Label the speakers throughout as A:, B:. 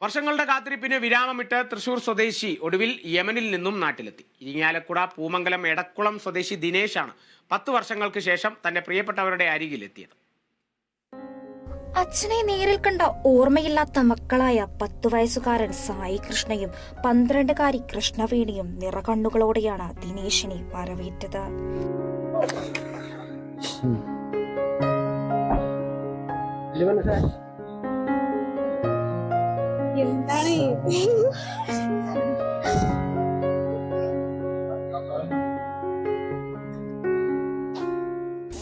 A: വർഷങ്ങളുടെ കാത്തിരിപ്പിന് വിരാമമിട്ട് തൃശൂർ സ്വദേശി ഒടുവിൽ യമനിൽ നിന്നും നാട്ടിലെത്തി. ഇരിങ്ങാലക്കുട പൂമംഗലം എടക്കുളം സ്വദേശി ദിനേശാണ് 10 വർഷങ്ങൾക്ക് ശേഷം തന്റെ പ്രിയപ്പെട്ടവരുടെ അരികിലെത്തിയത്.
B: അച്ഛനെ നേരിൽ കണ്ട ഓർമ്മയില്ലാത്ത മക്കളായ 10 വയസ്സുകാരൻ സായി കൃഷ്ണയും 12കാരി കൃഷ്ണവേണിയും നിറകണ്ണുകളോടെയാണ് ദിനേശിനെ വരവേറ്റത്.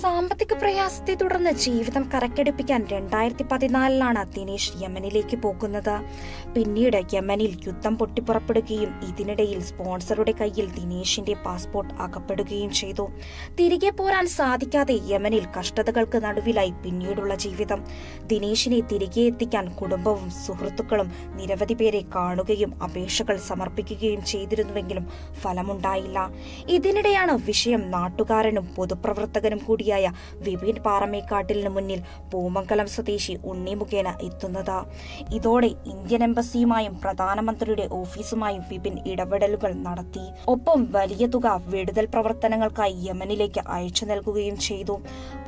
B: സാമ്പത്തിക പ്രയാസത്തെ തുടർന്ന് ജീവിതം കരക്കെടുപ്പിക്കാൻ 2014 ദിനേശ് യമനിലേക്ക് പോകുന്നത്. പിന്നീട് യമനിൽ യുദ്ധം പൊട്ടിപ്പുറപ്പെടുകയും ഇതിനിടയിൽ സ്പോൺസറുടെ കയ്യിൽ ദിനേശിന്റെ പാസ്പോർട്ട് അകപ്പെടുകയും ചെയ്തു. തിരികെ പോരാൻ സാധിക്കാതെ യമനിൽ കഷ്ടതകൾക്ക് നടുവിലായി പിന്നീടുള്ള ജീവിതം. ദിനേശിനെ തിരികെ എത്തിക്കാൻ കുടുംബവും സുഹൃത്തുക്കളും നിരവധി പേരെ കാണുകയും അപേക്ഷകൾ സമർപ്പിക്കുകയും ചെയ്തിരുന്നുവെങ്കിലും ഫലമുണ്ടായില്ല. ഇതിനിടെയാണ് വിഷയം നാട്ടുകാരനും പൊതുപ്രവർത്തകനും കൂടിയ വിപിൻ പാറമേക്കാട്ടിലിന് മുന്നിൽ പൂമംഗലം സ്വദേശി ഉണ്ണി മുഖേന എത്തുന്നത്. ഇതോടെ ഇന്ത്യൻ എംബസിയുമായും പ്രധാനമന്ത്രിയുടെ ഓഫീസുമായും വിപിൻ ഇടപെടലുകൾ നടത്തി. ഒപ്പം വലിയ തുക വിടുതൽ പ്രവർത്തനങ്ങൾക്കായി യമനിലേക്ക് അയച്ചു നൽകുകയും ചെയ്തു.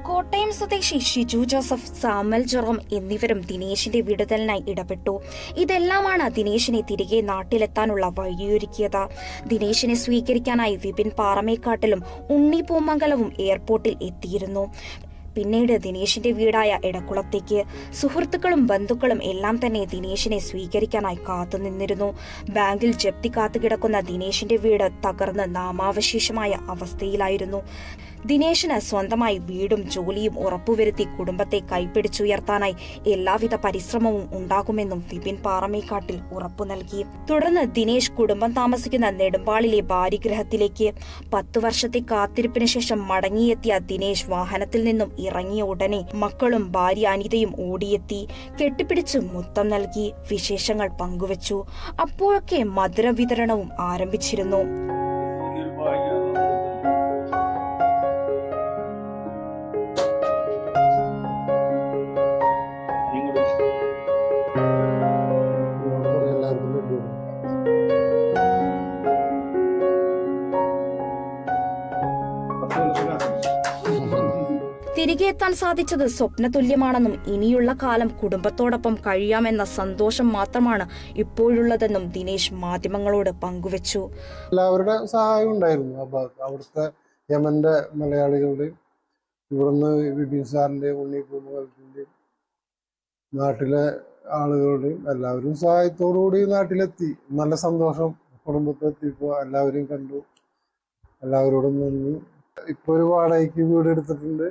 B: കോട്ടയം സ്വദേശി ഷിജു ജോസഫ്, സാമൽ ജെറോം എന്നിവരും ദിനേശിന്റെ വിടുതലിനായി ഇടപെട്ടു. ഇതെല്ലാമാണ് ദിനേശിനെ തിരികെ നാട്ടിലെത്താനുള്ള വഴിയൊരുക്കിയത്. ദിനേശിനെ സ്വീകരിക്കാനായി വിപിൻ പാറമേക്കാട്ടിലും ഉണ്ണി പൂമംഗലവും എയർപോർട്ടിൽ എത്തിയിരുന്നു. പിന്നീട് ദിനേശിന്റെ വീടായ എടക്കുളത്തേക്ക് സുഹൃത്തുക്കളും ബന്ധുക്കളും എല്ലാം തന്നെ ദിനേശിനെ സ്വീകരിക്കാനായി കാത്തുനിന്നിരുന്നു. ബാങ്കിൽ ജപ്തി കാത്തുകിടക്കുന്ന ദിനേശിന്റെ വീട് തകർന്ന് നാമാവശേഷമായ അവസ്ഥയിലായിരുന്നു. ദിനേശിന് സ്വന്തമായി വീടും ജോലിയും ഉറപ്പുവരുത്തി കുടുംബത്തെ കൈപ്പിടിച്ചുയർത്താനായി എല്ലാവിധ പരിശ്രമവും ഉണ്ടാകുമെന്നും വിപിൻ പാറമേക്കാട്ടിൽ ഉറപ്പു നൽകി. തുടർന്ന് ദിനേശ് കുടുംബം താമസിക്കുന്ന നെടുമ്പാളിലെ ഭാര്യഗൃഹത്തിലേക്ക് 10 വർഷത്തെ കാത്തിരിപ്പിന് ശേഷം മടങ്ങിയെത്തിയ ദിനേശ് വാഹനത്തിൽ നിന്നും ഇറങ്ങിയ ഉടനെ മക്കളും ഭാര്യ അനിതയും ഓടിയെത്തി കെട്ടിപ്പിടിച്ച് മുത്തം നൽകി വിശേഷങ്ങൾ പങ്കുവച്ചു. അപ്പോഴൊക്കെ മധുര വിതരണവും ആരംഭിച്ചിരുന്നു. തിരികെ എത്താൻ സാധിച്ചത് സ്വപ്നതുല്യമാണെന്നും ഇനിയുള്ള കാലം കുടുംബത്തോടൊപ്പം കഴിയാമെന്ന സന്തോഷം മാത്രമാണ് ഇപ്പോഴുള്ളതെന്നും ദിനേശ് മാധ്യമങ്ങളോട് പങ്കുവച്ചു.
C: എല്ലാവരുടെ സഹായം ഉണ്ടായിരുന്നു. അവിടുത്തെ യമന്റെ മലയാളികളുടെയും ഇവിടുന്ന് വിപിൻ സാറിന്റെയും ഉണ്ണി പൂമംഗലത്തിന്റെയും നാട്ടിലെ ആളുകളുടെയും എല്ലാവരും സഹായത്തോടുകൂടി നാട്ടിലെത്തി. നല്ല സന്തോഷം. കുടുംബത്തെത്തിയപ്പോൾ എല്ലാവരെയും കണ്ടു, എല്ലാവരോടും നന്ദി. ഇപ്പൊ ഒരു വാടകയ്ക്ക് വീട് എടുത്തിട്ടുണ്ട്.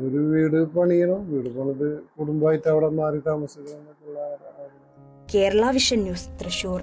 C: ഒരു വീട് പണിയണം. വീട് പണിത് കുടുംബമായിട്ട് അവിടെ മാറി താമസിക്കണം.
B: Kerala Vision News, Thrissur.